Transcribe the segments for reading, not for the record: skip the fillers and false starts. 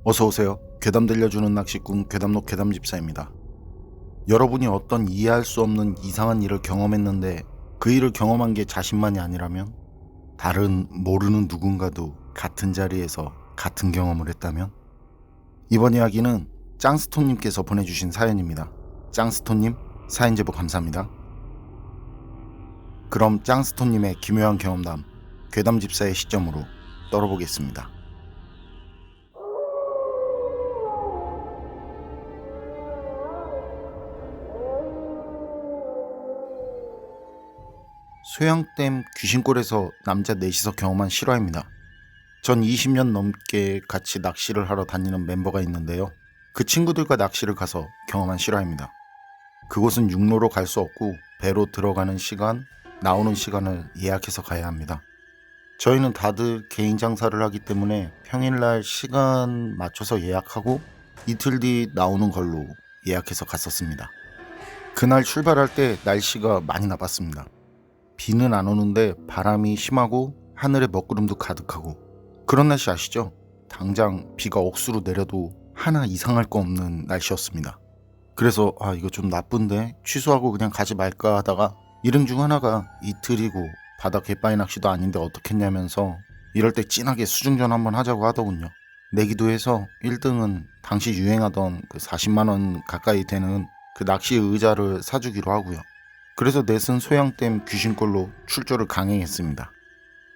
어서오세요. 괴담 들려주는 낚시꾼 괴담록 괴담집사입니다. 여러분이 어떤 이해할 수 없는 이상한 일을 경험했는데 그 일을 경험한 게 자신만이 아니라면, 다른 모르는 누군가도 같은 자리에서 같은 경험을 했다면? 이번 이야기는 짱스톤님께서 보내주신 사연입니다. 짱스톤님, 사연 제보 감사합니다. 그럼 짱스톤님의 기묘한 경험담, 괴담집사의 시점으로 떨어보겠습니다. 소양댐 귀신골에서 남자 넷이서 경험한 실화입니다. 전 20년 넘게 같이 낚시를 하러 다니는 멤버가 있는데요. 그 친구들과 낚시를 가서 경험한 실화입니다. 그곳은 육로로 갈 수 없고 배로 들어가는 시간, 나오는 시간을 예약해서 가야 합니다. 저희는 다들 개인 장사를 하기 때문에 평일날 시간 맞춰서 예약하고 이틀 뒤 나오는 걸로 예약해서 갔었습니다. 그날 출발할 때 날씨가 많이 나빴습니다. 비는 안 오는데 바람이 심하고 하늘에 먹구름도 가득하고, 그런 날씨 아시죠? 당장 비가 억수로 내려도 하나 이상할 거 없는 날씨였습니다. 그래서 이거 좀 나쁜데 취소하고 그냥 가지 말까 하다가 일행 중 하나가 이틀이고 바다 갯바위 낚시도 아닌데 어떻겠냐면서 이럴 때 진하게 수중전 한번 하자고 하더군요. 내기도 해서 1등은 당시 유행하던 그 40만원 가까이 되는 그 낚시 의자를 사주기로 하고요. 그래서 넷은 소양댐 귀신골로 출조를 강행했습니다.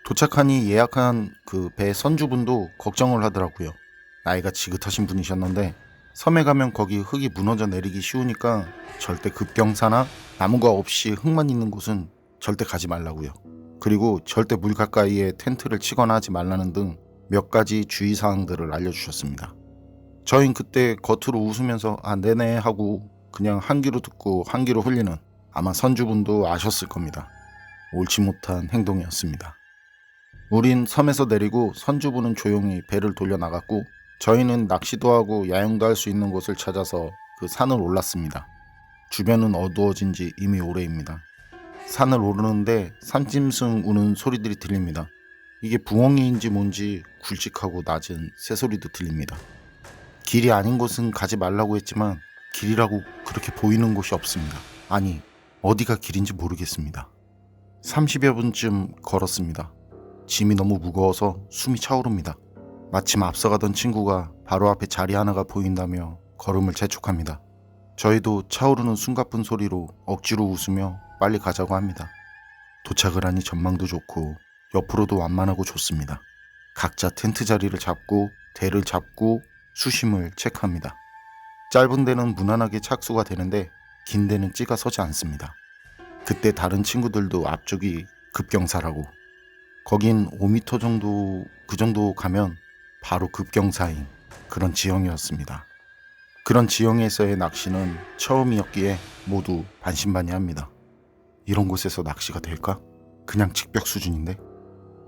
도착하니 예약한 그 배 선주분도 걱정을 하더라고요. 나이가 지긋하신 분이셨는데 섬에 가면 거기 흙이 무너져 내리기 쉬우니까 절대 급경사나 나무가 없이 흙만 있는 곳은 절대 가지 말라고요. 그리고 절대 물 가까이에 텐트를 치거나 하지 말라는 등 몇 가지 주의사항들을 알려주셨습니다. 저희는 그때 겉으로 웃으면서 네네 하고 그냥 한 귀로 듣고 한 귀로 흘리는, 아마 선주분도 아셨을 겁니다. 옳지 못한 행동이었습니다. 우린 섬에서 내리고 선주분은 조용히 배를 돌려나갔고, 저희는 낚시도 하고 야영도 할 수 있는 곳을 찾아서 그 산을 올랐습니다. 주변은 어두워진 지 이미 오래입니다. 산을 오르는데 산짐승 우는 소리들이 들립니다. 이게 부엉이인지 뭔지 굵직하고 낮은 새소리도 들립니다. 길이 아닌 곳은 가지 말라고 했지만 길이라고 그렇게 보이는 곳이 없습니다. 아니, 어디가 길인지 모르겠습니다. 30여 분쯤 걸었습니다. 짐이 너무 무거워서 숨이 차오릅니다. 마침 앞서가던 친구가 바로 앞에 자리 하나가 보인다며 걸음을 재촉합니다. 저희도 차오르는 숨가쁜 소리로 억지로 웃으며 빨리 가자고 합니다. 도착을 하니 전망도 좋고 옆으로도 완만하고 좋습니다. 각자 텐트 자리를 잡고 대를 잡고 수심을 체크합니다. 짧은 데는 무난하게 착수가 되는데 긴 데는 찌가 서지 않습니다. 그때 다른 친구들도 앞쪽이 급경사라고, 거긴 5m 정도, 그 정도 가면 바로 급경사인 그런 지형이었습니다. 그런 지형에서의 낚시는 처음이었기에 모두 반신반의합니다. 이런 곳에서 낚시가 될까? 그냥 직벽 수준인데?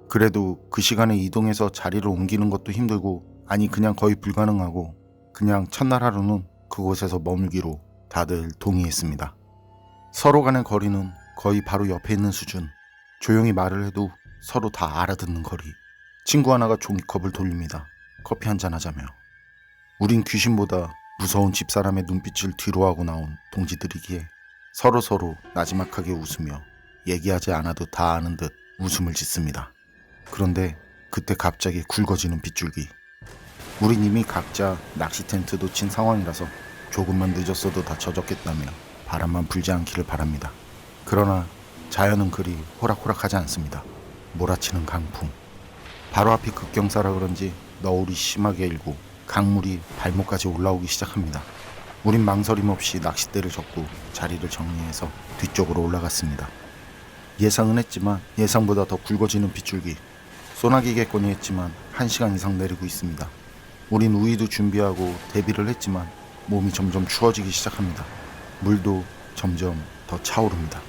그래도 그 시간에 이동해서 자리를 옮기는 것도 힘들고, 아니 그냥 거의 불가능하고, 그냥 첫날 하루는 그곳에서 머물기로 다들 동의했습니다. 서로 간의 거리는 거의 바로 옆에 있는 수준. 조용히 말을 해도 서로 다 알아듣는 거리. 친구 하나가 종이컵을 돌립니다. 커피 한잔 하자며. 우린 귀신보다 무서운 집사람의 눈빛을 뒤로하고 나온 동지들이기에 서로 나지막하게 웃으며 얘기하지 않아도 다 아는 듯 웃음을 짓습니다. 그런데 그때 갑자기 굵어지는 빗줄기. 우린 이미 각자 낚시 텐트도 친 상황이라서 조금만 늦었어도 다 젖었겠다며 바람만 불지 않기를 바랍니다. 그러나 자연은 그리 호락호락하지 않습니다. 몰아치는 강풍. 바로 앞이 급경사라 그런지 너울이 심하게 일고 강물이 발목까지 올라오기 시작합니다. 우린 망설임 없이 낚싯대를 접고 자리를 정리해서 뒤쪽으로 올라갔습니다. 예상은 했지만 예상보다 더 굵어지는 빗줄기. 소나기겠거니 했지만 1시간 이상 내리고 있습니다. 우린 우위도 준비하고 대비를 했지만 몸이 점점 추워지기 시작합니다. 물도 점점 더 차오릅니다.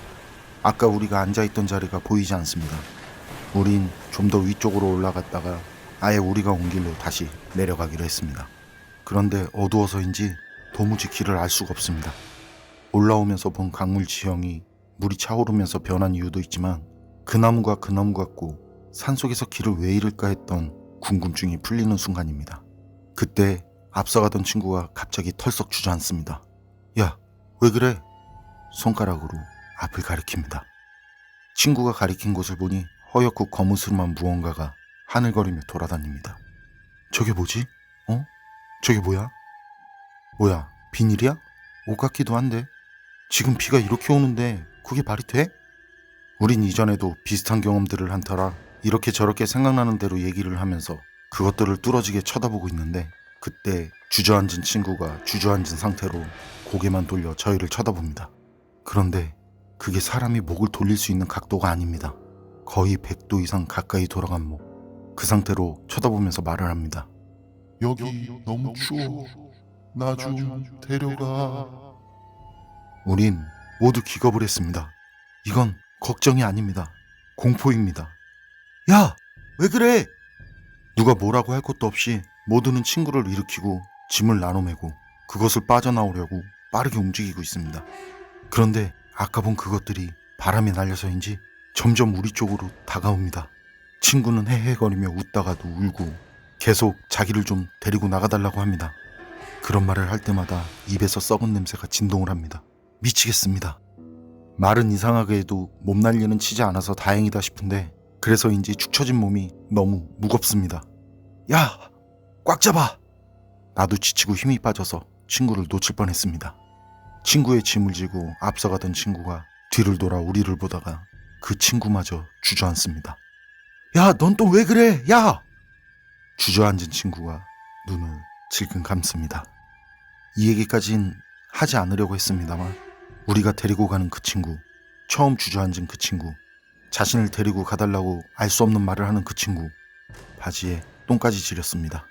아까 우리가 앉아있던 자리가 보이지 않습니다. 우린 좀 더 위쪽으로 올라갔다가 아예 우리가 온 길로 다시 내려가기로 했습니다. 그런데 어두워서인지 도무지 길을 알 수가 없습니다. 올라오면서 본 강물 지형이 물이 차오르면서 변한 이유도 있지만 그 나무가 그 나무 같고 산속에서 길을 왜 잃을까 했던 궁금증이 풀리는 순간입니다. 그때 앞서가던 친구가 갑자기 털썩 주저앉습니다. 야, 왜 그래? 손가락으로 앞을 가리킵니다. 친구가 가리킨 곳을 보니 허옇고 거무스름한 무언가가 하늘거리며 돌아다닙니다. 저게 뭐지? 저게 뭐야? 뭐야, 비닐이야? 옷 같기도 한데 지금 비가 이렇게 오는데 그게 말이 돼? 우린 이전에도 비슷한 경험들을 한 터라 이렇게 저렇게 생각나는 대로 얘기를 하면서 그것들을 뚫어지게 쳐다보고 있는데 그때 주저앉은 친구가 주저앉은 상태로 고개만 돌려 저희를 쳐다봅니다. 그런데 그게 사람이 목을 돌릴 수 있는 각도가 아닙니다. 거의 100도 이상 가까이 돌아간 목. 그 상태로 쳐다보면서 말을 합니다. 여기 너무 추워. 나 좀 데려가. 우린 모두 기겁을 했습니다. 이건 걱정이 아닙니다. 공포입니다. 야! 왜 그래? 누가 뭐라고 할 것도 없이 모두는 친구를 일으키고 짐을 나눠매고 그것을 빠져나오려고 빠르게 움직이고 있습니다. 그런데 아까 본 그것들이 바람에 날려서인지 점점 우리 쪽으로 다가옵니다. 친구는 헤헤거리며 웃다가도 울고 계속 자기를 좀 데리고 나가달라고 합니다. 그런 말을 할 때마다 입에서 썩은 냄새가 진동을 합니다. 미치겠습니다. 말은 이상하게 해도 몸 난리는 치지 않아서 다행이다 싶은데 그래서인지 축 처진 몸이 너무 무겁습니다. 야! 꽉 잡아! 나도 지치고 힘이 빠져서 친구를 놓칠 뻔했습니다. 친구의 짐을 지고 앞서가던 친구가 뒤를 돌아 우리를 보다가 그 친구마저 주저앉습니다. 야, 넌 또 왜 그래? 야! 주저앉은 친구가 눈을 질끈 감습니다. 이 얘기까진 하지 않으려고 했습니다만 우리가 데리고 가는 그 친구, 처음 주저앉은 그 친구, 자신을 데리고 가달라고 알 수 없는 말을 하는 그 친구, 바지에 똥까지 지렸습니다.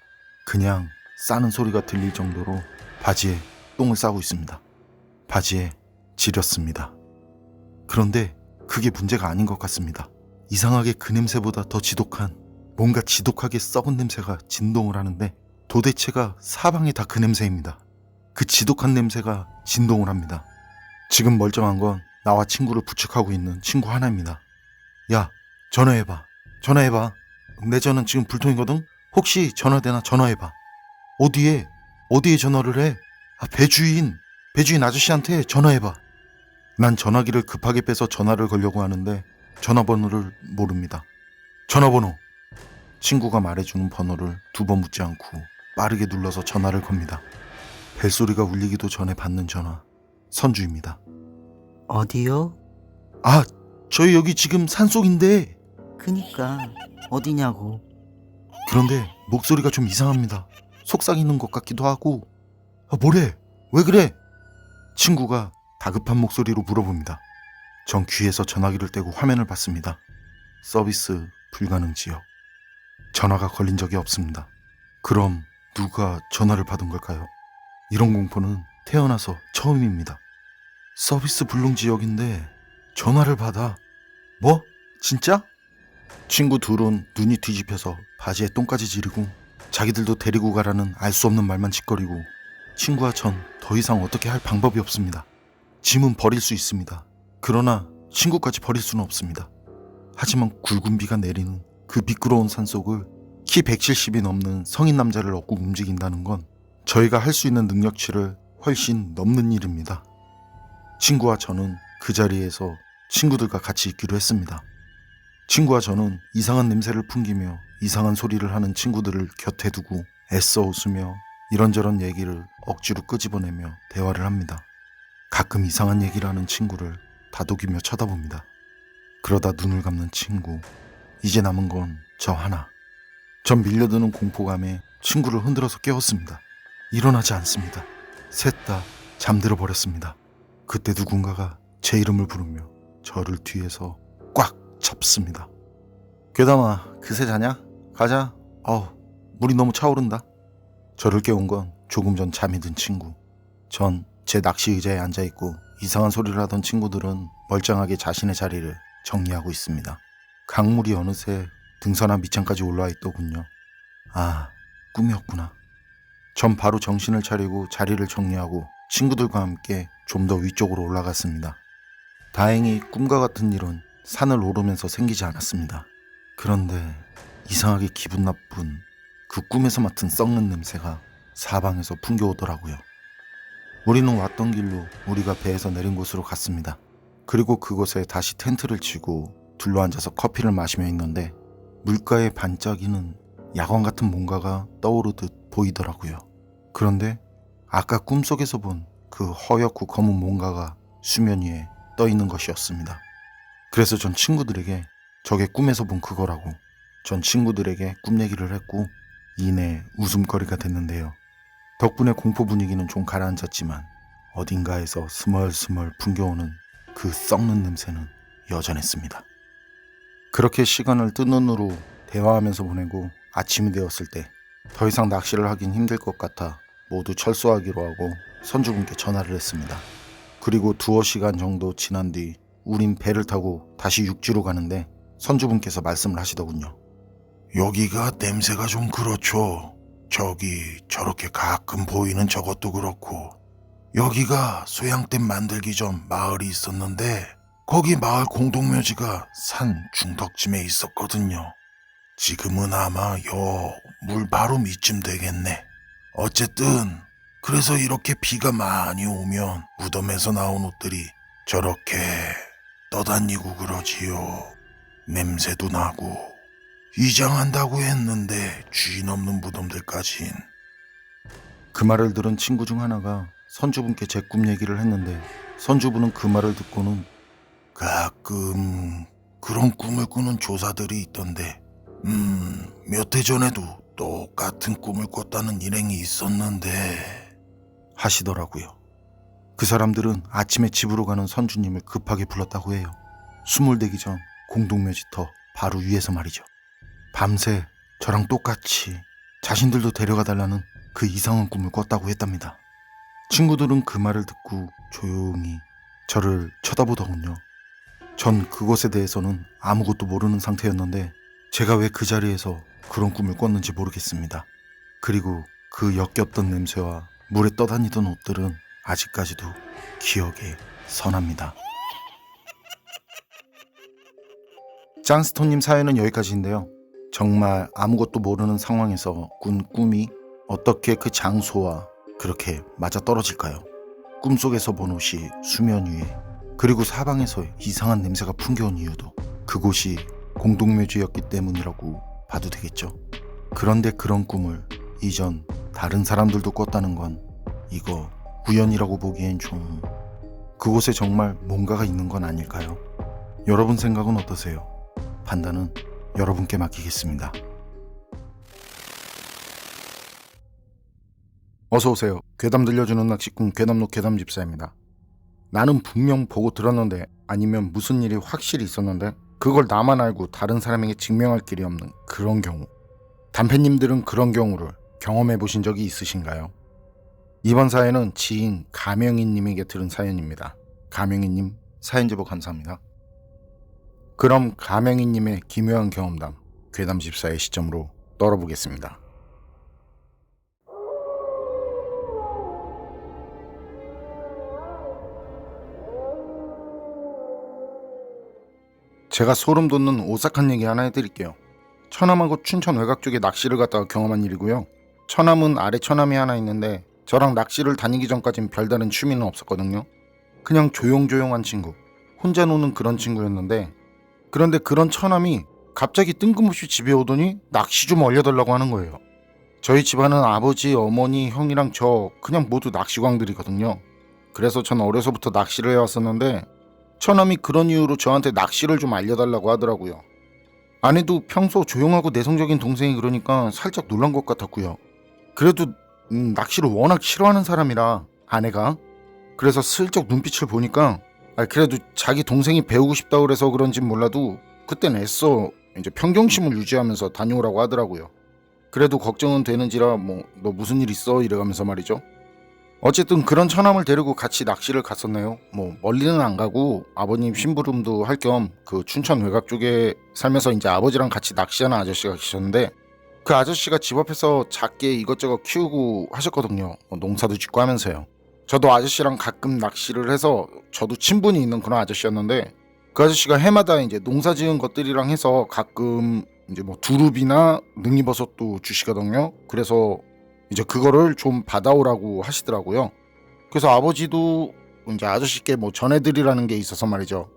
그냥 싸는 소리가 들릴 정도로 바지에 똥을 싸고 있습니다. 바지에 지렸습니다. 그런데 그게 문제가 아닌 것 같습니다. 이상하게 그 냄새보다 더 지독한 뭔가 지독하게 썩은 냄새가 진동을 하는데 도대체가 사방에 다 그 냄새입니다. 그 지독한 냄새가 진동을 합니다. 지금 멀쩡한 건 나와 친구를 부축하고 있는 친구 하나입니다. 야, 전화해봐. 내 전화는 지금 불통이거든? 혹시 전화되나 전화해봐. 어디에 전화를 해? 배주인 아저씨한테 전화해봐. 난 전화기를 급하게 빼서 전화를 걸려고 하는데 전화번호를 모릅니다. 전화번호. 친구가 말해주는 번호를 2번 묻지 않고 빠르게 눌러서 전화를 겁니다. 벨소리가 울리기도 전에 받는 전화. 선주입니다. 어디요? 저희 여기 지금 산속인데. 그니까 어디냐고. 그런데 목소리가 좀 이상합니다. 속삭이는 것 같기도 하고. 뭐래? 왜 그래? 친구가 다급한 목소리로 물어봅니다. 전 귀에서 전화기를 떼고 화면을 봤습니다. 서비스 불가능 지역. 전화가 걸린 적이 없습니다. 그럼 누가 전화를 받은 걸까요? 이런 공포는 태어나서 처음입니다. 서비스 불능 지역인데 전화를 받아. 뭐? 진짜? 친구 둘은 눈이 뒤집혀서 바지에 똥까지 지르고 자기들도 데리고 가라는 알 수 없는 말만 짓거리고 친구와 전 더 이상 어떻게 할 방법이 없습니다. 짐은 버릴 수 있습니다. 그러나 친구까지 버릴 수는 없습니다. 하지만 굵은 비가 내리는 그 미끄러운 산속을 키 170이 넘는 성인 남자를 업고 움직인다는 건 저희가 할 수 있는 능력치를 훨씬 넘는 일입니다. 친구와 저는 그 자리에서 친구들과 같이 있기로 했습니다. 친구와 저는 이상한 냄새를 풍기며 이상한 소리를 하는 친구들을 곁에 두고 애써 웃으며 이런저런 얘기를 억지로 끄집어내며 대화를 합니다. 가끔 이상한 얘기를 하는 친구를 다독이며 쳐다봅니다. 그러다 눈을 감는 친구. 이제 남은 건 저 하나. 전 밀려드는 공포감에 친구를 흔들어서 깨웠습니다. 일어나지 않습니다. 셋 다 잠들어 버렸습니다. 그때 누군가가 제 이름을 부르며 저를 뒤에서 꽉 잡습니다. 괴담아, 그새 자냐? 가자. 물이 너무 차오른다. 저를 깨운 건 조금 전 잠이 든 친구. 전 제 낚시 의자에 앉아있고 이상한 소리를 하던 친구들은 멀쩡하게 자신의 자리를 정리하고 있습니다. 강물이 어느새 등산화 밑창까지 올라와 있더군요. 꿈이었구나. 전 바로 정신을 차리고 자리를 정리하고 친구들과 함께 좀 더 위쪽으로 올라갔습니다. 다행히 꿈과 같은 일은 산을 오르면서 생기지 않았습니다. 그런데 이상하게 기분 나쁜 그 꿈에서 맡은 썩는 냄새가 사방에서 풍겨오더라고요. 우리는 왔던 길로 우리가 배에서 내린 곳으로 갔습니다. 그리고 그곳에 다시 텐트를 치고 둘러앉아서 커피를 마시며 있는데 물가에 반짝이는 야광 같은 뭔가가 떠오르듯 보이더라고요. 그런데 아까 꿈속에서 본 그 허옇고 검은 뭔가가 수면 위에 떠 있는 것이었습니다. 그래서 전 친구들에게 저게 꿈에서 본 그거라고 전 친구들에게 꿈 얘기를 했고 이내 웃음거리가 됐는데요. 덕분에 공포 분위기는 좀 가라앉았지만 어딘가에서 스멀스멀 풍겨오는 그 썩는 냄새는 여전했습니다. 그렇게 시간을 뜬 눈으로 대화하면서 보내고 아침이 되었을 때 더 이상 낚시를 하긴 힘들 것 같아 모두 철수하기로 하고 선주분께 전화를 했습니다. 그리고 두어 시간 정도 지난 뒤 우린 배를 타고 다시 육지로 가는데 선주분께서 말씀을 하시더군요. 여기가 냄새가 좀 그렇죠. 저기 저렇게 가끔 보이는 저것도 그렇고 여기가 소양댐 만들기 전 마을이 있었는데 거기 마을 공동묘지가 산 중턱쯤에 있었거든요. 지금은 아마 요 물 바로 밑쯤 되겠네. 어쨌든 그래서 이렇게 비가 많이 오면 무덤에서 나온 옷들이 저렇게 떠다니고 그러지요. 냄새도 나고 이장한다고 했는데 주인 없는 무덤들까진. 그 말을 들은 친구 중 하나가 선주분께 제 꿈 얘기를 했는데 선주분은 그 말을 듣고는 가끔 그런 꿈을 꾸는 조사들이 있던데 몇 해 전에도 똑같은 꿈을 꿨다는 일행이 있었는데 하시더라고요. 그 사람들은 아침에 집으로 가는 선주님을 급하게 불렀다고 해요. 수물대기 전 공동묘지터 바로 위에서 말이죠. 밤새 저랑 똑같이 자신들도 데려가 달라는 그 이상한 꿈을 꿨다고 했답니다. 친구들은 그 말을 듣고 조용히 저를 쳐다보더군요. 전 그것에 대해서는 아무것도 모르는 상태였는데 제가 왜 그 자리에서 그런 꿈을 꿨는지 모르겠습니다. 그리고 그 역겹던 냄새와 물에 떠다니던 옷들은 아직까지도 기억에 선합니다. 짠스톤님 사연은 여기까지인데요. 정말 아무것도 모르는 상황에서 꾼 꿈이 어떻게 그 장소와 그렇게 맞아떨어질까요? 꿈속에서 본 옷이 수면 위에 그리고 사방에서 이상한 냄새가 풍겨온 이유도 그곳이 공동묘지였기 때문이라고 봐도 되겠죠. 그런데 그런 꿈을 이전 다른 사람들도 꿨다는 건 이거 우연이라고 보기엔 좀 그곳에 정말 뭔가가 있는 건 아닐까요? 여러분 생각은 어떠세요? 판단은 여러분께 맡기겠습니다. 어서오세요. 괴담 들려주는 낚시꾼 괴담록 괴담집사입니다. 나는 분명 보고 들었는데 아니면 무슨 일이 확실히 있었는데 그걸 나만 알고 다른 사람에게 증명할 길이 없는 그런 경우. 단팬님들은 그런 경우를 경험해 보신 적이 있으신가요? 이번 사연은 지인 가명희님에게 들은 사연입니다. 가명희님 사연 제보 감사합니다. 그럼 가명희님의 기묘한 경험담 괴담집사의 시점으로 떨어보겠습니다. 제가 소름 돋는 오싹한 얘기 하나 해드릴게요. 처남하고 춘천 외곽 쪽에 낚시를 갔다가 경험한 일이고요. 처남은 아래 처남이 하나 있는데 저랑 낚시를 다니기 전까진 별다른 취미는 없었거든요. 그냥 조용조용한 친구, 혼자 노는 그런 친구였는데 그런데 그런 처남이 갑자기 뜬금없이 집에 오더니 낚시 좀 알려달라고 하는 거예요. 저희 집안은 아버지, 어머니, 형이랑 저 그냥 모두 낚시광들이거든요. 그래서 전 어려서부터 낚시를 해왔었는데 처남이 그런 이유로 저한테 낚시를 좀 알려달라고 하더라고요. 아내도 평소 조용하고 내성적인 동생이 그러니까 살짝 놀란 것 같았고요. 그래도 낚시를 워낙 싫어하는 사람이라 아내가 그래서 슬쩍 눈빛을 보니까 그래도 자기 동생이 배우고 싶다고 그래서 그런진 몰라도 그땐 애써 이제 평정심을 유지하면서 다녀오라고 하더라고요. 그래도 걱정은 되는지라 너 무슨 일 있어? 이래가면서 말이죠. 어쨌든 그런 처남을 데리고 같이 낚시를 갔었네요. 멀리는 안 가고 아버님 심부름도 할 겸 그 춘천 외곽 쪽에 살면서 이제 아버지랑 같이 낚시하는 아저씨가 계셨는데 그 아저씨가 집 앞에서 작게 이것저것 키우고 하셨거든요. 농사도 짓고 하면서요. 저도 아저씨랑 가끔 낚시를 해서 저도 친분이 있는 그런 아저씨였는데 그 아저씨가 해마다 이제 농사 지은 것들이랑 해서 가끔 이제 뭐 두릅이나 능이버섯도 주시거든요. 그래서 이제 그거를 좀 받아오라고 하시더라고요. 그래서 아버지도 이제 아저씨께 뭐 전해드리라는 게 있어서 말이죠.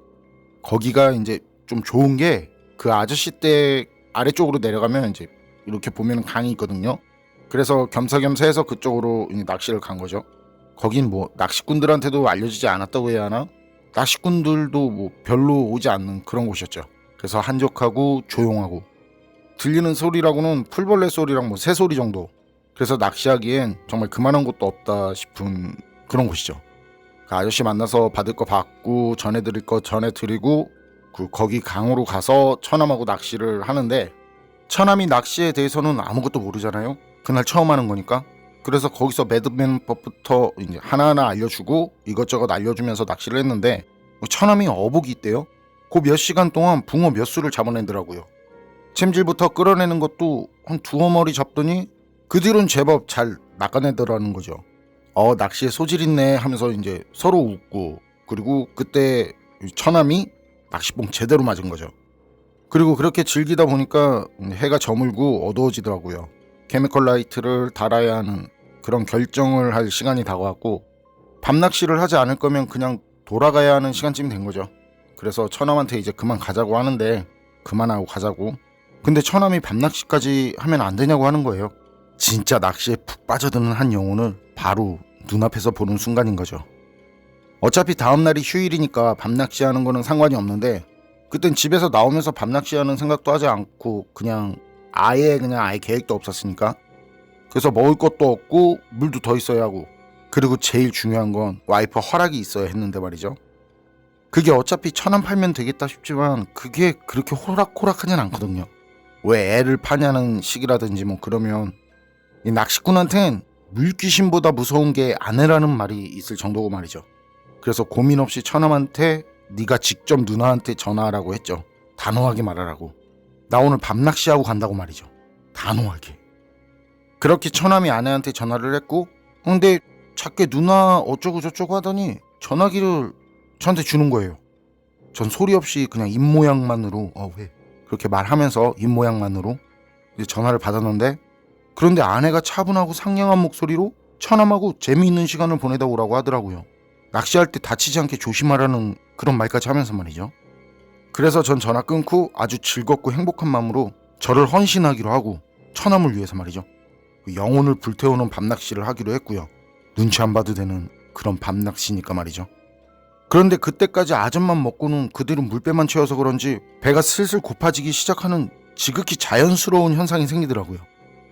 거기가 이제 좀 좋은 게 그 아저씨 댁 아래쪽으로 내려가면 이제 이렇게 보면 강이 있거든요. 그래서 겸사겸사 해서 그쪽으로 이제 낚시를 간 거죠. 거긴 뭐 낚시꾼들한테도 알려지지 않았다고 해야 하나? 낚시꾼들도 뭐 별로 오지 않는 그런 곳이었죠. 그래서 한적하고 조용하고 들리는 소리라고는 풀벌레 소리랑 뭐 새소리 정도. 그래서 낚시하기엔 정말 그만한 곳도 없다 싶은 그런 곳이죠. 그 아저씨 만나서 받을 거 받고 전해드릴 거 전해드리고 거기 강으로 가서 처남하고 낚시를 하는데, 처남이 낚시에 대해서는 아무것도 모르잖아요. 그날 처음 하는 거니까. 그래서 거기서 매듭매는 법부터 이제 하나하나 알려주고 이것저것 알려주면서 낚시를 했는데, 처남이 어복이 있대요. 그 몇 시간 동안 붕어 몇 수를 잡아내더라고요. 챔질부터 끌어내는 것도 한 두어 마리 잡더니 그 뒤로는 제법 잘 낚아내더라는 거죠. 낚시에 소질 있네 하면서 이제 서로 웃고, 그리고 그때 처남이 낚시봉 제대로 맞은 거죠. 그리고 그렇게 즐기다 보니까 해가 저물고 어두워지더라고요. 케미컬 라이트를 달아야 하는 그런 결정을 할 시간이 다가왔고, 밤낚시를 하지 않을 거면 그냥 돌아가야 하는 시간쯤이 된 거죠. 그래서 처남한테 이제 그만 가자고 하는데, 그만하고 가자고. 근데 처남이 밤낚시까지 하면 안 되냐고 하는 거예요. 진짜 낚시에 푹 빠져드는 한 영혼을 바로 눈앞에서 보는 순간인 거죠. 어차피 다음날이 휴일이니까 밤낚시하는 거는 상관이 없는데, 그땐 집에서 나오면서 밤낚시하는 생각도 하지 않고 그냥 아예 계획도 없었으니까. 그래서 먹을 것도 없고 물도 더 있어야 하고, 그리고 제일 중요한 건 와이프 허락이 있어야 했는데 말이죠. 그게 어차피 1,000원 팔면 되겠다 싶지만 그게 그렇게 호락호락하진 않거든요. 왜 애를 파냐는 식이라든지 뭐 그러면, 이 낚시꾼한텐 물귀신보다 무서운 게 아내라는 말이 있을 정도고 말이죠. 그래서 고민 없이 처남한테 네가 직접 누나한테 전화하라고 했죠. 단호하게 말하라고. 나 오늘 밤낚시하고 간다고 말이죠. 단호하게. 그렇게 처남이 아내한테 전화를 했고, 근데 작게 누나 어쩌고 저쩌고 하더니 전화기를 저한테 주는 거예요. 전 소리 없이 그냥 입모양만으로 왜? 그렇게 말하면서 입모양만으로 이제 전화를 받았는데, 그런데 아내가 차분하고 상냥한 목소리로 처남하고 재미있는 시간을 보내다 오라고 하더라고요. 낚시할 때 다치지 않게 조심하라는 그런 말까지 하면서 말이죠. 그래서 전 전화 끊고 아주 즐겁고 행복한 마음으로 저를 헌신하기로 하고, 처남을 위해서 말이죠. 영혼을 불태우는 밤낚시를 하기로 했고요. 눈치 안 봐도 되는 그런 밤낚시니까 말이죠. 그런데 그때까지 아점만 먹고는 그들은 물배만 채워서 그런지 배가 슬슬 고파지기 시작하는 지극히 자연스러운 현상이 생기더라고요.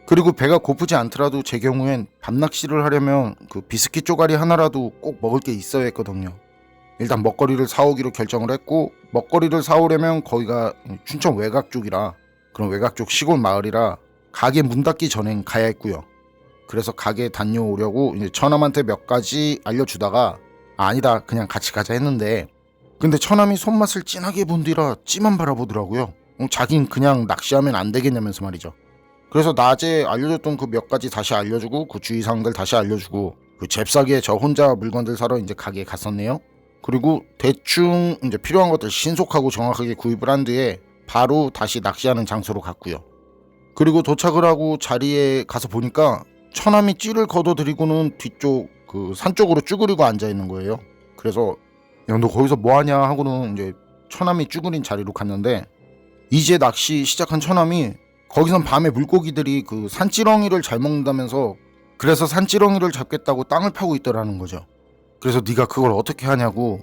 그리고 배가 고프지 않더라도 제 경우엔 밤낚시를 하려면 그 비스킷 쪼가리 하나라도 꼭 먹을 게 있어야 했거든요. 일단 먹거리를 사오기로 결정을 했고, 먹거리를 사오려면 거기가 춘천 외곽 쪽이라, 그런 외곽 쪽 시골 마을이라 가게 문 닫기 전엔 가야 했고요. 그래서 가게에 다녀오려고 이제 처남한테 몇 가지 알려주다가 아니다 그냥 같이 가자 했는데, 근데 처남이 손맛을 진하게 본 뒤라 찌만 바라보더라고요. 자긴 그냥 낚시하면 안 되겠냐면서 말이죠. 그래서 낮에 알려줬던 그 몇 가지 다시 알려주고, 그 주의사항들 다시 알려주고, 그 잽싸게 저 혼자 물건들 사러 이제 가게에 갔었네요. 그리고 대충 이제 필요한 것들 신속하고 정확하게 구입을 한 뒤에 바로 다시 낚시하는 장소로 갔고요. 그리고 도착을 하고 자리에 가서 보니까 처남이 찌를 걷어들이고는 뒤쪽 그 산 쪽으로 쭈그리고 앉아 있는 거예요. 그래서 야, 너 거기서 뭐 하냐 하고는 이제 처남이 쭈그린 자리로 갔는데, 이제 낚시 시작한 처남이 거기선 밤에 물고기들이 그 산지렁이를 잘 먹는다면서, 그래서 산지렁이를 잡겠다고 땅을 파고 있더라는 거죠. 그래서 네가 그걸 어떻게 하냐고.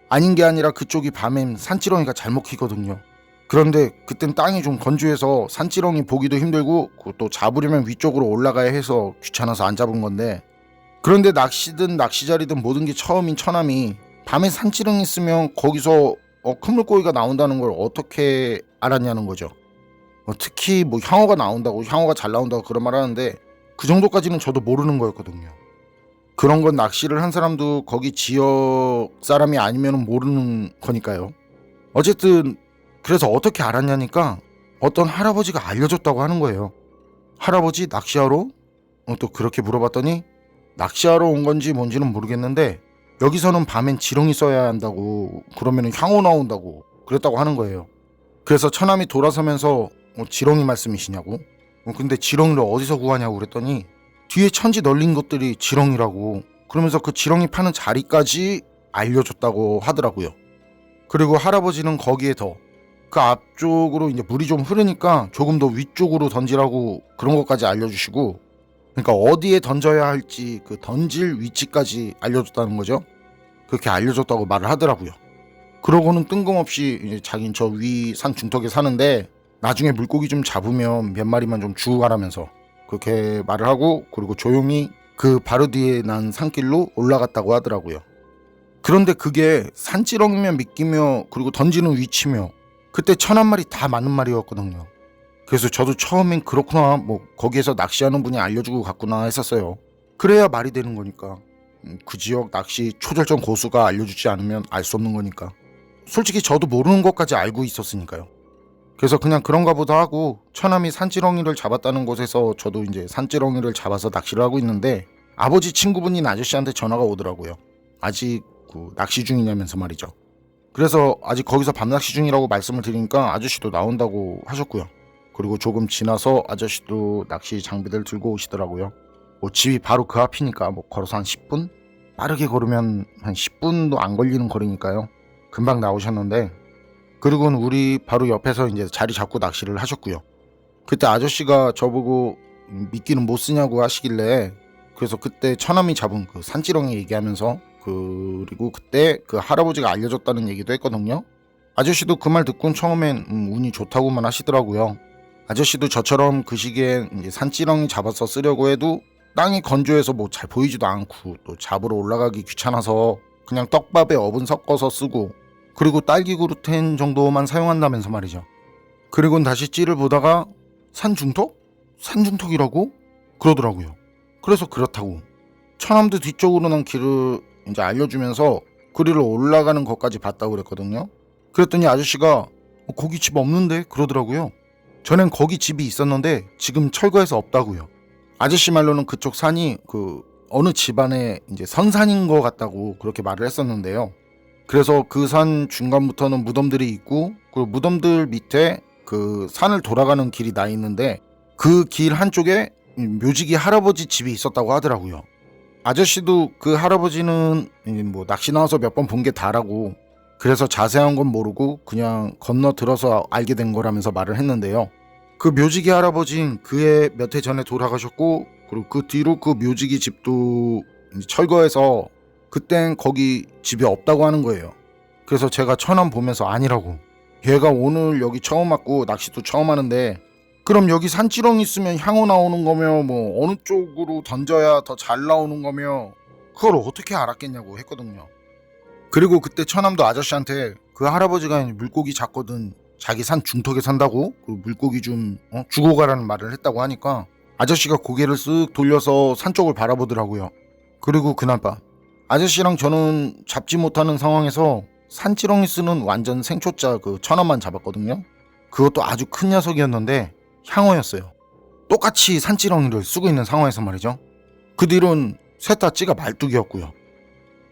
아닌 게 아니라 그쪽이 밤엔 산지렁이가 잘 먹히거든요. 그런데 그땐 땅이 좀 건조해서 산지렁이 보기도 힘들고, 또 잡으려면 위쪽으로 올라가야 해서 귀찮아서 안 잡은 건데, 그런데 낚시든 낚시자리든 모든 게 처음인 처남이 밤에 산지렁이 있으면 거기서 큰 물고기가 나온다는 걸 어떻게 알았냐는 거죠. 특히 뭐 향어가 나온다고, 향어가 잘 나온다고 그런 말 하는데 그 정도까지는 저도 모르는 거였거든요. 그런 건 낚시를 한 사람도 거기 지역 사람이 아니면 모르는 거니까요. 어쨌든 그래서 어떻게 알았냐니까 어떤 할아버지가 알려줬다고 하는 거예요. 할아버지 낚시하러? 또 그렇게 물어봤더니 낚시하러 온 건지 뭔지는 모르겠는데 여기서는 밤엔 지렁이 써야 한다고, 그러면 향어 나온다고 그랬다고 하는 거예요. 그래서 처남이 돌아서면서 지렁이 말씀이시냐고. 근데 지렁이를 어디서 구하냐고 그랬더니 뒤에 천지 널린 것들이 지렁이라고, 그러면서 그 지렁이 파는 자리까지 알려줬다고 하더라고요. 그리고 할아버지는 거기에 더 그 앞쪽으로 이제 물이 좀 흐르니까 조금 더 위쪽으로 던지라고 그런 것까지 알려주시고, 그러니까 어디에 던져야 할지 그 던질 위치까지 알려줬다는 거죠. 그렇게 알려줬다고 말을 하더라고요. 그러고는 뜬금없이 이제 자긴 저 위 산 중턱에 사는데 나중에 물고기 좀 잡으면 몇 마리만 좀 주고 가라면서 그렇게 말을 하고, 그리고 조용히 그 바로 뒤에 난 산길로 올라갔다고 하더라고요. 그런데 그게 산지렁이면 미끼며 그리고 던지는 위치며 그때 1001마리 다 맞는 말이었거든요. 그래서 저도 처음엔 그렇구나, 거기에서 낚시하는 분이 알려주고 갔구나 했었어요. 그래야 말이 되는 거니까. 그 지역 낚시 초절정 고수가 알려주지 않으면 알 수 없는 거니까. 솔직히 저도 모르는 것까지 알고 있었으니까요. 그래서 그냥 그런가 보다 하고 처남이 산지렁이를 잡았다는 곳에서 저도 이제 산지렁이를 잡아서 낚시를 하고 있는데 아버지 친구분인 아저씨한테 전화가 오더라고요. 아직 낚시 중이냐면서 말이죠. 그래서 아직 거기서 밤낚시 중이라고 말씀을 드리니까 아저씨도 나온다고 하셨고요. 그리고 조금 지나서 아저씨도 낚시 장비들 들고 오시더라고요. 집이 바로 그 앞이니까 걸어서 한 10분? 빠르게 걸으면 한 10분도 안 걸리는 거리니까요. 금방 나오셨는데, 그리고는 우리 바로 옆에서 이제 자리 잡고 낚시를 하셨고요. 그때 아저씨가 저보고 미끼는 못 쓰냐고 하시길래, 그래서 그때 처남이 잡은 그 산지렁이 얘기하면서, 그리고 그때 그 할아버지가 알려줬다는 얘기도 했거든요. 아저씨도 그 말 듣고는 처음엔 운이 좋다고만 하시더라고요. 아저씨도 저처럼 그 시기에 이제 산지렁이 잡아서 쓰려고 해도 땅이 건조해서 잘 보이지도 않고 또 잡으러 올라가기 귀찮아서 그냥 떡밥에 어분 섞어서 쓰고, 그리고 딸기 그루텐 정도만 사용한다면서 말이죠. 그리고는 다시 찌를 보다가 산중턱? 산중턱이라고? 그러더라고요. 그래서 그렇다고 처남도 뒤쪽으로 난 길을 이제 알려주면서 그리로 올라가는 것까지 봤다고 그랬거든요. 그랬더니 아저씨가 거기 집 없는데 그러더라고요. 전엔 거기 집이 있었는데 지금 철거해서 없다고요. 아저씨 말로는 그쪽 산이 어느 집안의 이제 선산인 것 같다고 그렇게 말을 했었는데요. 그래서 그 산 중간부터는 무덤들이 있고, 그리고 무덤들 밑에 그 산을 돌아가는 길이 나 있는데 그 길 한쪽에 묘지기 할아버지 집이 있었다고 하더라고요. 아저씨도 그 할아버지는 낚시 나와서 몇 번 본 게 다라고, 그래서 자세한 건 모르고 그냥 건너들어서 알게 된 거라면서 말을 했는데요. 그 묘지기 할아버지는 그해 몇 해 전에 돌아가셨고, 그리고 그 뒤로 그 묘지기 집도 철거해서 그땐 거기 집이 없다고 하는 거예요. 그래서 제가 처남 보면서 아니라고, 얘가 오늘 여기 처음 왔고 낚시도 처음 하는데 그럼 여기 산지렁이 있으면 향후 나오는 거며 어느 쪽으로 던져야 더 잘 나오는 거며 그걸 어떻게 알았겠냐고 했거든요. 그리고 그때 처남도 아저씨한테 그 할아버지가 물고기 잡거든 자기 산 중턱에 산다고, 그 물고기 좀 주고 가라는 말을 했다고 하니까 아저씨가 고개를 쓱 돌려서 산 쪽을 바라보더라고요. 그리고 그날 밤 아저씨랑 저는 잡지 못하는 상황에서 산지렁이 쓰는 완전 생초짜 그 천원만 잡았거든요. 그것도 아주 큰 녀석이었는데 향어였어요. 똑같이 산지렁이를 쓰고 있는 상황에서 말이죠. 그 뒤로는 셋 다 찌가 말뚝이었고요.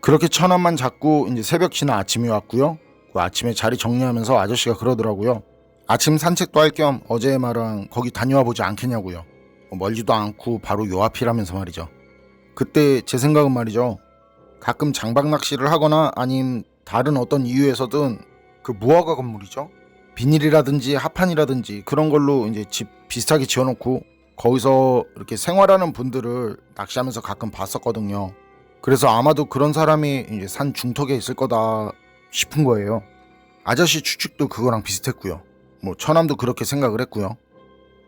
그렇게 천원만 잡고 이제 새벽 지나 아침이 왔고요. 그 아침에 자리 정리하면서 아저씨가 그러더라고요. 아침 산책도 할 겸 어제 말랑 거기 다녀와 보지 않겠냐고요. 멀지도 않고 바로 요 앞이라면서 말이죠. 그때 제 생각은 말이죠. 가끔 장박 낚시를 하거나 아님 다른 어떤 이유에서든 그 무허가 건물이죠. 비닐이라든지 합판이라든지 그런 걸로 이제 집 비슷하게 지어놓고 거기서 이렇게 생활하는 분들을 낚시하면서 가끔 봤었거든요. 그래서 아마도 그런 사람이 이제 산 중턱에 있을 거다 싶은 거예요. 아저씨 추측도 그거랑 비슷했고요. 처남도 그렇게 생각을 했고요.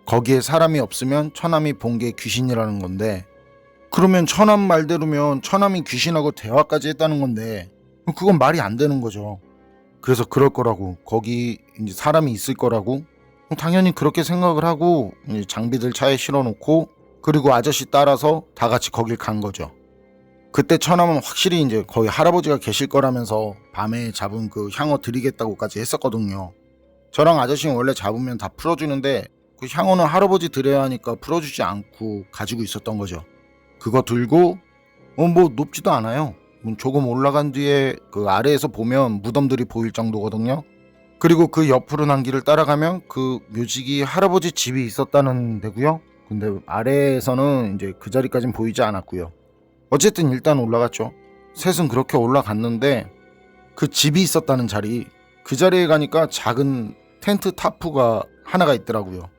거기에 사람이 없으면 처남이 본 게 귀신이라는 건데, 그러면 처남 말대로면 처남이 귀신하고 대화까지 했다는 건데 그건 말이 안 되는 거죠. 그래서 그럴 거라고, 거기 이제 사람이 있을 거라고 당연히 그렇게 생각을 하고 이제 장비들 차에 실어놓고 그리고 아저씨 따라서 다 같이 거길 간 거죠. 그때 처남은 확실히 이제 거의 할아버지가 계실 거라면서 밤에 잡은 그 향어 드리겠다고까지 했었거든요. 저랑 아저씨는 원래 잡으면 다 풀어주는데 그 향어는 할아버지 드려야 하니까 풀어주지 않고 가지고 있었던 거죠. 그거 들고 높지도 않아요. 조금 올라간 뒤에 그 아래에서 보면 무덤들이 보일 정도거든요. 그리고 그 옆으로 난 길을 따라가면 그 묘지기 할아버지 집이 있었다는 데고요. 근데 아래에서는 이제 그 자리까진 보이지 않았고요. 어쨌든 일단 올라갔죠. 셋은 그렇게 올라갔는데 그 집이 있었다는 자리, 그 자리에 가니까 작은 텐트 타프가 하나가 있더라고요.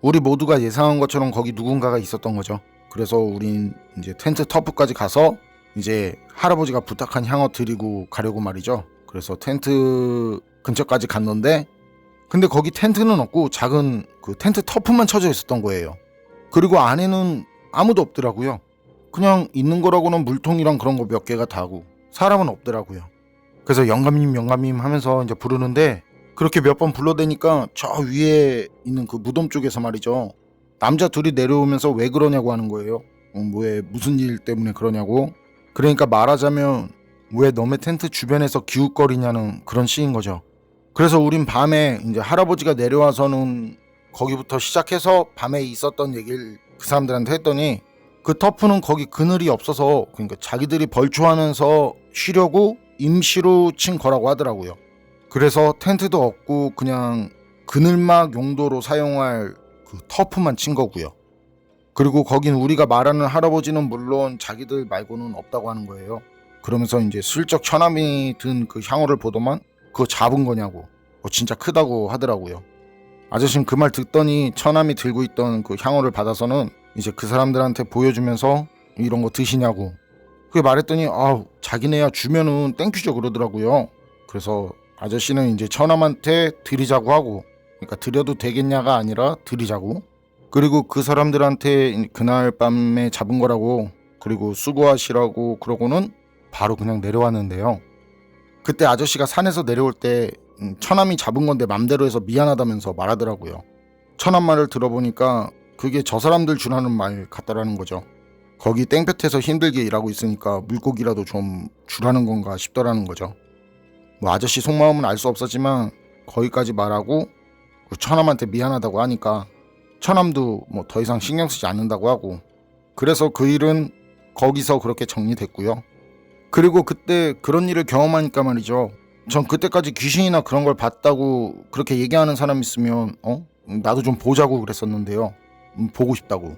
우리 모두가 예상한 것처럼 거기 누군가가 있었던 거죠. 그래서 우린 이제 텐트 터프까지 가서 이제 할아버지가 부탁한 향어 드리고 가려고 말이죠. 그래서 텐트 근처까지 갔는데 근데 거기 텐트는 없고 작은 그 텐트 터프만 쳐져 있었던 거예요. 그리고 안에는 아무도 없더라고요. 그냥 있는 거라고는 물통이랑 그런 거 몇 개가 다고 사람은 없더라고요. 그래서 영감님 하면서 이제 부르는데 그렇게 몇 번 불러대니까 저 위에 있는 그 무덤 쪽에서 말이죠. 남자 둘이 내려오면서 왜 그러냐고 하는 거예요. 왜 무슨 일 때문에 그러냐고. 그러니까 말하자면 왜 너네 텐트 주변에서 기웃거리냐는 그런 식인 거죠. 그래서 우린 밤에 이제 할아버지가 내려와서는 거기부터 시작해서 밤에 있었던 얘기를 그 사람들한테 했더니 그 터프는 거기 그늘이 없어서 그러니까 자기들이 벌초하면서 쉬려고 임시로 친 거라고 하더라고요. 그래서 텐트도 없고 그냥 그늘막 용도로 사용할 그 터프만 친 거고요. 그리고 거긴 우리가 말하는 할아버지는 물론 자기들 말고는 없다고 하는 거예요. 그러면서 이제 슬쩍 처남이 든 그 향어를 보더만 그거 잡은 거냐고 진짜 크다고 하더라고요. 아저씨는 그 말 듣더니 처남이 들고 있던 그 향어를 받아서는 이제 그 사람들한테 보여주면서 이런 거 드시냐고 그게 말했더니 자기네야 주면은 땡큐죠 그러더라고요. 그래서 아저씨는 이제 처남한테 드리자고 하고 그러니까 드려도 되겠냐가 아니라 드리자고 그리고 그 사람들한테 그날 밤에 잡은 거라고 그리고 수고하시라고 그러고는 바로 그냥 내려왔는데요. 그때 아저씨가 산에서 내려올 때 처남이 잡은 건데 맘대로 해서 미안하다면서 말하더라고요. 처남 말을 들어보니까 그게 저 사람들 주라는 말 같다라는 거죠. 거기 땡볕에서 힘들게 일하고 있으니까 물고기라도 좀 주라는 건가 싶더라는 거죠. 뭐 아저씨 속마음은 알 수 없었지만 거기까지 말하고 처남한테 미안하다고 하니까 처남도 뭐 더 이상 신경 쓰지 않는다고 하고 그래서 그 일은 거기서 그렇게 정리됐고요. 그리고 그때 그런 일을 경험하니까 말이죠. 전 그때까지 귀신이나 그런 걸 봤다고 그렇게 얘기하는 사람 있으면 나도 좀 보자고 그랬었는데요. 보고 싶다고.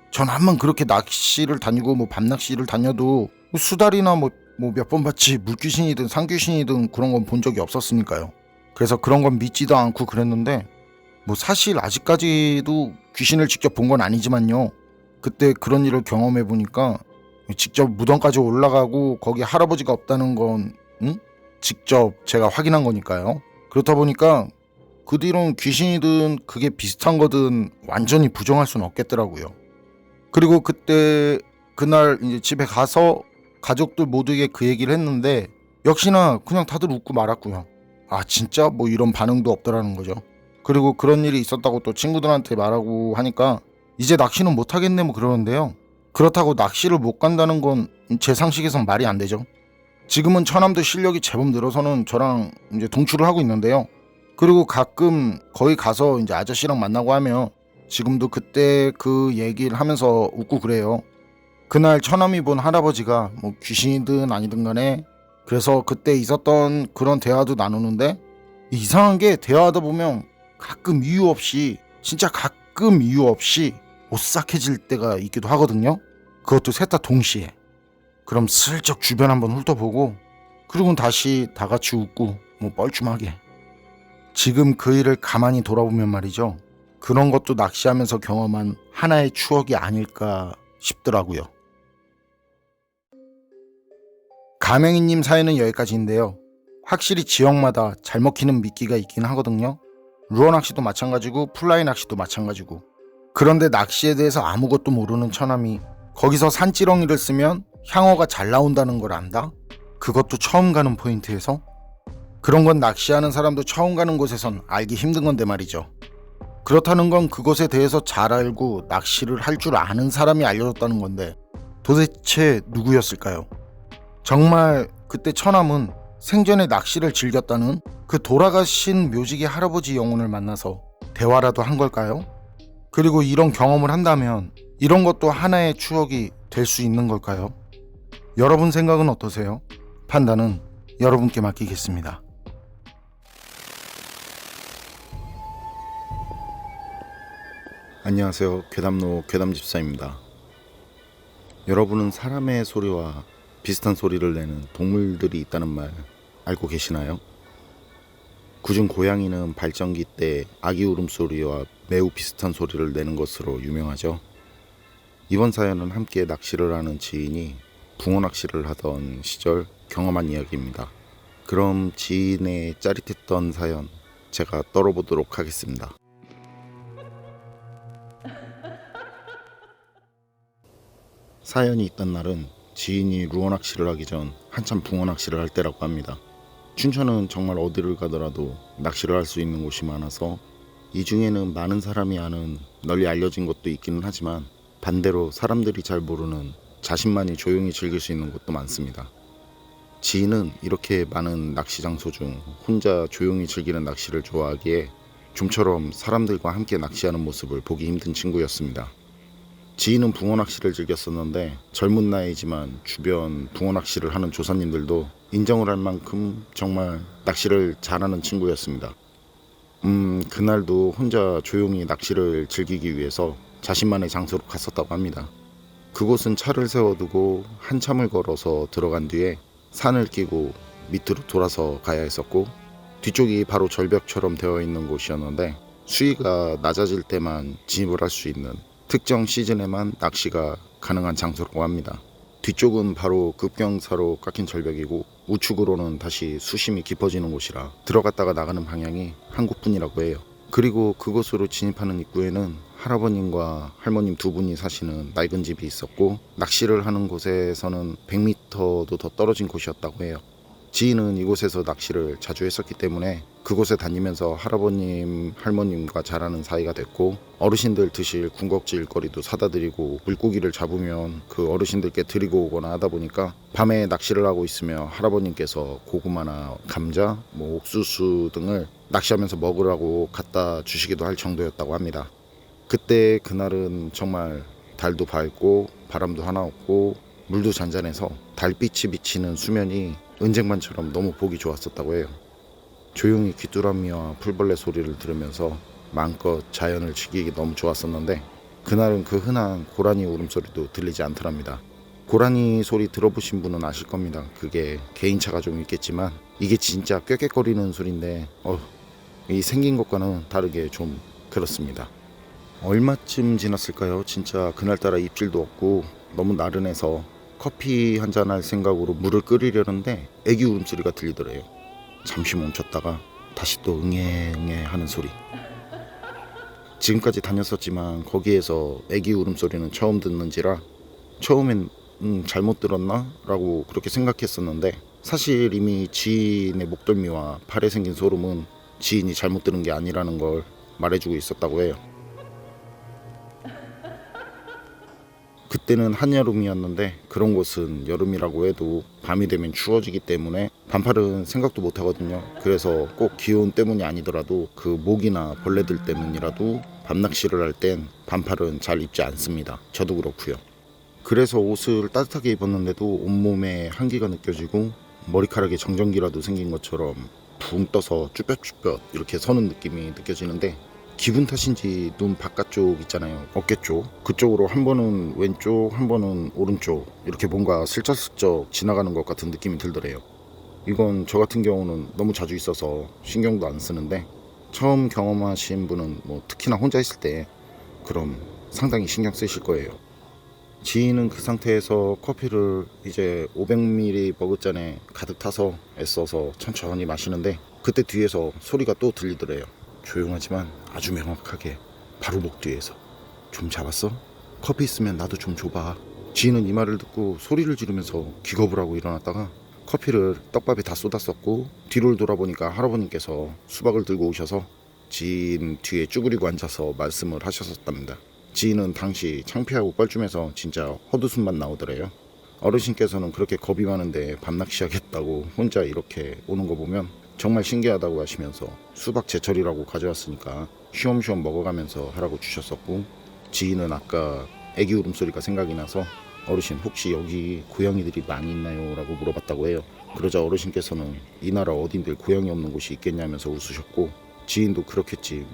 전 한번 그렇게 낚시를 다니고 뭐 밤낚시를 다녀도 수달이나 뭐 몇 번 봤지 물귀신이든 산귀신이든 그런 건 본 적이 없었으니까요. 그래서 그런 건 믿지도 않고 그랬는데 뭐 사실 아직까지도 귀신을 직접 본 건 아니지만요. 그때 그런 일을 경험해 보니까 직접 무덤까지 올라가고 거기 할아버지가 없다는 건 직접 제가 확인한 거니까요. 그렇다 보니까 그 뒤로는 귀신이든 그게 비슷한 거든 완전히 부정할 수는 없겠더라고요. 그리고 그날 이제 집에 가서 가족들 모두에게 그 얘기를 했는데 역시나 그냥 다들 웃고 말았고요. 진짜 뭐 이런 반응도 없더라는 거죠. 그리고 그런 일이 있었다고 또 친구들한테 말하고 하니까 이제 낚시는 못 하겠네 뭐 그러는데요. 그렇다고 낚시를 못 간다는 건 제 상식에선 말이 안 되죠. 지금은 처남도 실력이 제법 늘어서는 저랑 이제 동출을 하고 있는데요. 그리고 가끔 거기 가서 이제 아저씨랑 만나고 하면 지금도 그때 그 얘기를 하면서 웃고 그래요. 그날 처남이 본 할아버지가 뭐 귀신이든 아니든 간에 그래서 그때 있었던 그런 대화도 나누는데 이상한 게 대화하다 보면 가끔 이유 없이 진짜 가끔 이유 없이 오싹해질 때가 있기도 하거든요. 그것도 셋 다 동시에. 그럼 슬쩍 주변 한번 훑어보고 그리고는 다시 다 같이 웃고 뭐 뻘쭘하게. 지금 그 일을 가만히 돌아보면 말이죠. 그런 것도 낚시하면서 경험한 하나의 추억이 아닐까 싶더라고요. 가명이님 사연은 여기까지인데요. 확실히 지역마다 잘 먹히는 미끼가 있긴 하거든요. 루어 낚시도 마찬가지고 플라이 낚시도 마찬가지고. 그런데 낚시에 대해서 아무것도 모르는 처남이 거기서 산지렁이를 쓰면 향어가 잘 나온다는 걸 안다? 그것도 처음 가는 포인트에서? 그런 건 낚시하는 사람도 처음 가는 곳에선 알기 힘든 건데 말이죠. 그렇다는 건 그것에 대해서 잘 알고 낚시를 할 줄 아는 사람이 알려줬다는 건데 도대체 누구였을까요? 정말 그때 처남은 생전에 낚시를 즐겼다는 그 돌아가신 묘지기 할아버지 영혼을 만나서 대화라도 한 걸까요? 그리고 이런 경험을 한다면 이런 것도 하나의 추억이 될 수 있는 걸까요? 여러분 생각은 어떠세요? 판단은 여러분께 맡기겠습니다. 안녕하세요. 괴담로 괴담집사입니다. 여러분은 사람의 소리와 비슷한 소리를 내는 동물들이 있다는 말 알고 계시나요? 그중 고양이는 발정기 때 아기 울음소리와 매우 비슷한 소리를 내는 것으로 유명하죠. 이번 사연은 함께 낚시를 하는 지인이 붕어 낚시를 하던 시절 경험한 이야기입니다. 그럼 지인의 짜릿했던 사연 제가 떨어보도록 하겠습니다. 사연이 있던 날은 지인이 루어 낚시를 하기 전 한참 붕어 낚시를 할 때라고 합니다. 춘천은 정말 어디를 가더라도 낚시를 할 수 있는 곳이 많아서 이 중에는 많은 사람이 아는 널리 알려진 곳도 있기는 하지만 반대로 사람들이 잘 모르는 자신만이 조용히 즐길 수 있는 곳도 많습니다. 지인은 이렇게 많은 낚시 장소 중 혼자 조용히 즐기는 낚시를 좋아하기에 좀처럼 사람들과 함께 낚시하는 모습을 보기 힘든 친구였습니다. 지인은 붕어 낚시를 즐겼었는데 젊은 나이지만 주변 붕어 낚시를 하는 조사님들도 인정을 할 만큼 정말 낚시를 잘하는 친구였습니다. 그날도 혼자 조용히 낚시를 즐기기 위해서 자신만의 장소로 갔었다고 합니다. 그곳은 차를 세워두고 한참을 걸어서 들어간 뒤에 산을 끼고 밑으로 돌아서 가야 했었고 뒤쪽이 바로 절벽처럼 되어 있는 곳이었는데 수위가 낮아질 때만 진입을 할 수 있는 특정 시즌에만 낚시가 가능한 장소라고 합니다. 뒤쪽은 바로 급경사로 깎인 절벽이고 우측으로는 다시 수심이 깊어지는 곳이라 들어갔다가 나가는 방향이 한 곳뿐이라고 해요. 그리고 그곳으로 진입하는 입구에는 할아버님과 할머님 두 분이 사시는 낡은 집이 있었고 낚시를 하는 곳에서는 100m도 더 떨어진 곳이었다고 해요. 지인은 이곳에서 낚시를 자주 했었기 때문에 그곳에 다니면서 할아버님, 할머님과 잘하는 사이가 됐고 어르신들 드실 군것질 거리도 사다 드리고 물고기를 잡으면 그 어르신들께 드리고 오거나 하다 보니까 밤에 낚시를 하고 있으며 할아버님께서 고구마나 감자, 옥수수 등을 낚시하면서 먹으라고 갖다 주시기도 할 정도였다고 합니다. 그때 그날은 정말 달도 밝고 바람도 하나 없고 물도 잔잔해서 달빛이 비치는 수면이 은쟁반처럼 너무 보기 좋았었다고 해요. 조용히 귀뚜라미와 풀벌레 소리를 들으면서 마음껏 자연을 즐기기 너무 좋았었는데 그날은 그 흔한 고라니 울음소리도 들리지 않더랍니다. 고라니 소리 들어보신 분은 아실 겁니다. 그게 개인차가 좀 있겠지만 이게 진짜 꾀꾀거리는 소리인데 이 생긴 것과는 다르게 좀 그렇습니다. 얼마쯤 지났을까요? 진짜 그날따라 입질도 없고 너무 나른해서 커피 한잔 할 생각으로 물을 끓이려는데 애기 울음소리가 들리더래요. 잠시 멈췄다가 다시 또 응애응애 하는 소리. 지금까지 다녔었지만 거기에서 애기 울음소리는 처음 듣는지라 처음엔 잘못 들었나? 라고 그렇게 생각했었는데 사실 이미 지인의 목덜미와 팔에 생긴 소름은 지인이 잘못 들은 게 아니라는 걸 말해주고 있었다고 해요. 그때는 한여름이었는데 그런 곳은 여름이라고 해도 밤이 되면 추워지기 때문에 반팔은 생각도 못 하거든요. 그래서 꼭 기온 때문이 아니더라도 그 모기나 벌레들 때문이라도 밤낚시를 할 땐 반팔은 잘 입지 않습니다. 저도 그렇고요. 그래서 옷을 따뜻하게 입었는데도 온몸에 한기가 느껴지고 머리카락에 정전기라도 생긴 것처럼 붕 떠서 쭈뼛쭈뼛 이렇게 서는 느낌이 느껴지는데 기분 탓인지 눈 바깥쪽 있잖아요. 어깨 쪽 그쪽으로 한 번은 왼쪽 한 번은 오른쪽 이렇게 뭔가 슬쩍슬쩍 지나가는 것 같은 느낌이 들더래요. 이건 저 같은 경우는 너무 자주 있어서 신경도 안 쓰는데 처음 경험하신 분은 특히나 혼자 있을 때 그럼 상당히 신경 쓰실 거예요. 지인은 그 상태에서 커피를 이제 500ml 머그잔에 가득 타서 애써서 천천히 마시는데 그때 뒤에서 소리가 또 들리더래요. 조용하지만 아주 명확하게 바로 목 뒤에서 좀 잡았어? 커피 있으면 나도 좀 줘봐. 지인은 이 말을 듣고 소리를 지르면서 기겁을 하고 일어났다가 커피를 떡밥에 다 쏟았었고 뒤를 돌아보니까 할아버님께서 수박을 들고 오셔서 지인 뒤에 쭈그리고 앉아서 말씀을 하셨었답니다. 지인은 당시 창피하고 뻘쭘해서 진짜 헛웃음만 나오더래요. 어르신께서는 그렇게 겁이 많은데 밤낚시하겠다고 혼자 이렇게 오는 거 보면 정말 신기하다고 하시면서 수박 제철이라고 가져왔으니까 쉬엄쉬엄 먹어가면서 하라고 주셨었고 지인은 아까 애기 울음소리가 생각이 나서 어르신 혹시 여기 고양이들이 많이 있나요? 라고 물어봤다고 해요. 그러자 어르신께서는 이 나라 어딘들 고양이 없는 곳이 있겠냐면서 웃으셨고 지인도 그렇겠지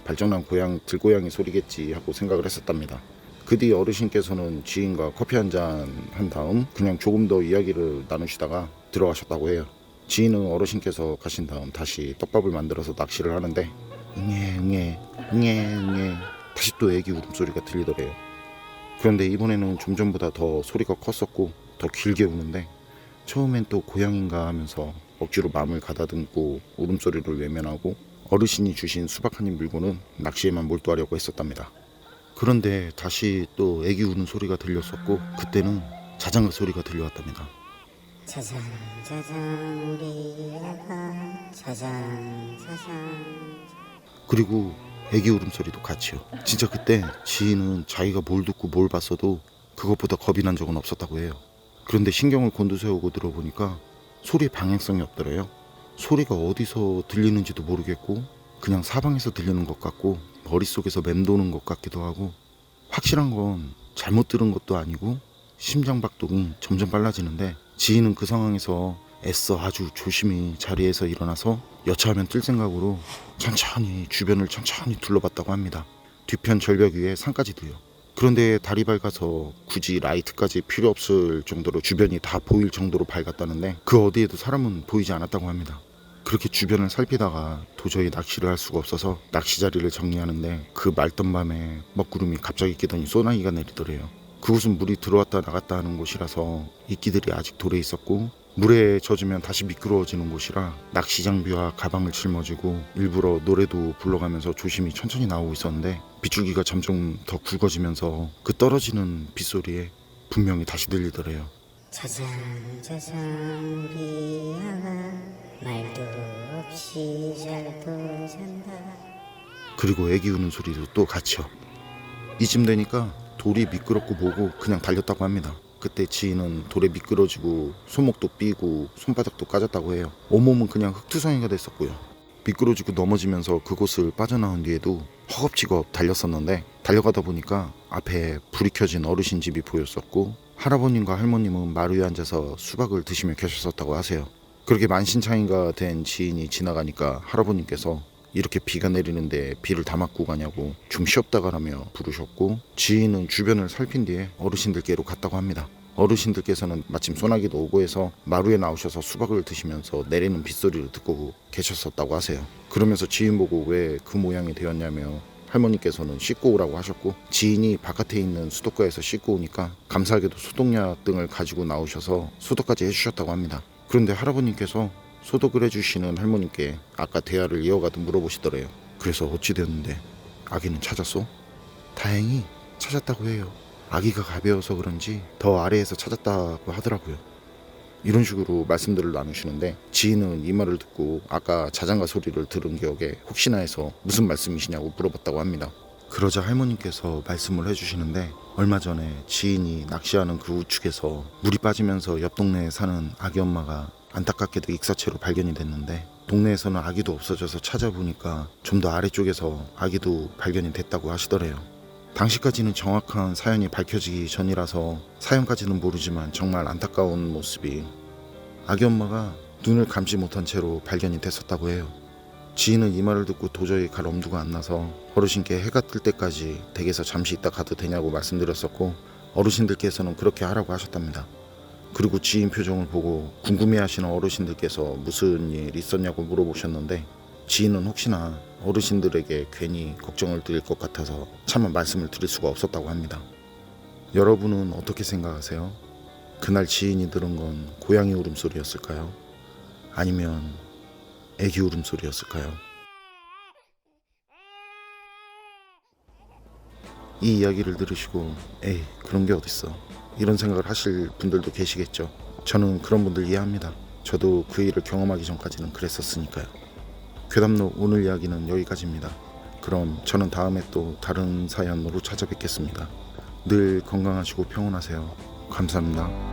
발정난 들고양이 소리겠지 하고 생각을 했었답니다. 그 뒤 어르신께서는 지인과 커피 한잔 한 다음 그냥 조금 더 이야기를 나누시다가 들어가셨다고 해요. 지인은 어르신께서 가신 다음 다시 떡밥을 만들어서 낚시를 하는데 응애 다시 또 애기 울음소리가 들리더래요. 그런데 이번에는 좀 전보다 더 소리가 컸었고 더 길게 우는데 처음엔 또 고양인가 하면서 억지로 마음을 가다듬고 울음소리를 외면하고 어르신이 주신 수박 한 입 물고는 낚시에만 몰두하려고 했었답니다. 그런데 다시 또 애기 우는 소리가 들렸었고 그때는 자장가 소리가 들려왔답니다. 자장 자장 우리 아가 자장 자장. 그리고 애기 울음소리도 같이요. 진짜 그때 지인은 자기가 뭘 듣고 뭘 봤어도 그것보다 겁이 난 적은 없었다고 해요. 그런데 신경을 곤두세우고 들어보니까 소리의 방향성이 없더래요. 소리가 어디서 들리는지도 모르겠고 그냥 사방에서 들리는 것 같고 머릿속에서 맴도는 것 같기도 하고 확실한 건 잘못 들은 것도 아니고 심장박동이 점점 빨라지는데 지인은 그 상황에서 애써 아주 조심히 자리에서 일어나서 여차하면 뜰 생각으로 천천히 주변을 천천히 둘러봤다고 합니다. 뒤편 절벽 위에 산까지도요. 그런데 달이 밝아서 굳이 라이트까지 필요 없을 정도로 주변이 다 보일 정도로 밝았다는데 그 어디에도 사람은 보이지 않았다고 합니다. 그렇게 주변을 살피다가 도저히 낚시를 할 수가 없어서 낚시 자리를 정리하는데 그 맑던 밤에 먹구름이 갑자기 끼더니 소나기가 내리더래요. 그곳은 물이 들어왔다 나갔다 하는 곳이라서 이끼들이 아직 돌에 있었고 물에 젖으면 다시 미끄러워지는 곳이라 낚시 장비와 가방을 짊어지고 일부러 노래도 불러가면서 조심히 천천히 나오고 있었는데 빗줄기가 점점 더 굵어지면서 그 떨어지는 빗소리에 분명히 다시 들리더래요. 자장 자장 우리 아가 말도 없이 잘도 잔다. 그리고 애기 우는 소리도 또 같이요. 이쯤 되니까 돌이 미끄럽고 뭐고 그냥 달렸다고 합니다. 그때 지인은 돌에 미끄러지고 손목도 삐고 손바닥도 까졌다고 해요. 온몸은 그냥 흙투성이가 됐었고요. 미끄러지고 넘어지면서 그곳을 빠져나온 뒤에도 허겁지겁 달렸었는데 달려가다 보니까 앞에 불이 켜진 어르신 집이 보였었고 할아버님과 할머님은 마루에 앉아서 수박을 드시며 계셨었다고 하세요. 그렇게 만신창이가 된 지인이 지나가니까 할아버님께서 이렇게 비가 내리는데 비를 다 맞고 가냐고 좀 쉬었다 가라며 부르셨고 지인은 주변을 살핀 뒤에 어르신들께로 갔다고 합니다. 어르신들께서는 마침 소나기도 오고 해서 마루에 나오셔서 수박을 드시면서 내리는 빗소리를 듣고 계셨었다고 하세요. 그러면서 지인 보고 왜 그 모양이 되었냐며 할머니께서는 씻고 오라고 하셨고 지인이 바깥에 있는 수도가에서 씻고 오니까 감사하게도 소독약 등을 가지고 나오셔서 소독까지 해주셨다고 합니다. 그런데 할아버님께서 소독을 해주시는 할머님께 아까 대화를 이어가듯 물어보시더래요. 그래서 어찌 됐는데 아기는 찾았어? 다행히 찾았다고 해요. 아기가 가벼워서 그런지 더 아래에서 찾았다고 하더라고요. 이런 식으로 말씀들을 나누시는데 지인은 이 말을 듣고 아까 자장가 소리를 들은 기억에 혹시나 해서 무슨 말씀이시냐고 물어봤다고 합니다. 그러자 할머님께서 말씀을 해주시는데 얼마 전에 지인이 낚시하는 그 우측에서 물이 빠지면서 옆 동네에 사는 아기 엄마가 안타깝게도 익사체로 발견이 됐는데 동네에서는 아기도 없어져서 찾아보니까 좀 더 아래쪽에서 아기도 발견이 됐다고 하시더래요. 당시까지는 정확한 사연이 밝혀지기 전이라서 사연까지는 모르지만 정말 안타까운 모습이 아기 엄마가 눈을 감지 못한 채로 발견이 됐었다고 해요. 지인은 이 말을 듣고 도저히 갈 엄두가 안 나서 어르신께 해가 뜰 때까지 댁에서 잠시 있다 가도 되냐고 말씀드렸었고 어르신들께서는 그렇게 하라고 하셨답니다. 그리고 지인 표정을 보고 궁금해하시는 어르신들께서 무슨 일 있었냐고 물어보셨는데 지인은 혹시나 어르신들에게 괜히 걱정을 드릴 것 같아서 차마 말씀을 드릴 수가 없었다고 합니다. 여러분은 어떻게 생각하세요? 그날 지인이 들은 건 고양이 울음소리였을까요? 아니면 애기 울음소리였을까요? 이 이야기를 들으시고 에이 그런 게 어딨어 이런 생각을 하실 분들도 계시겠죠. 저는 그런 분들 이해합니다. 저도 그 일을 경험하기 전까지는 그랬었으니까요. 괴담록 오늘 이야기는 여기까지입니다. 그럼 저는 다음에 또 다른 사연으로 찾아뵙겠습니다. 늘 건강하시고 평온하세요. 감사합니다.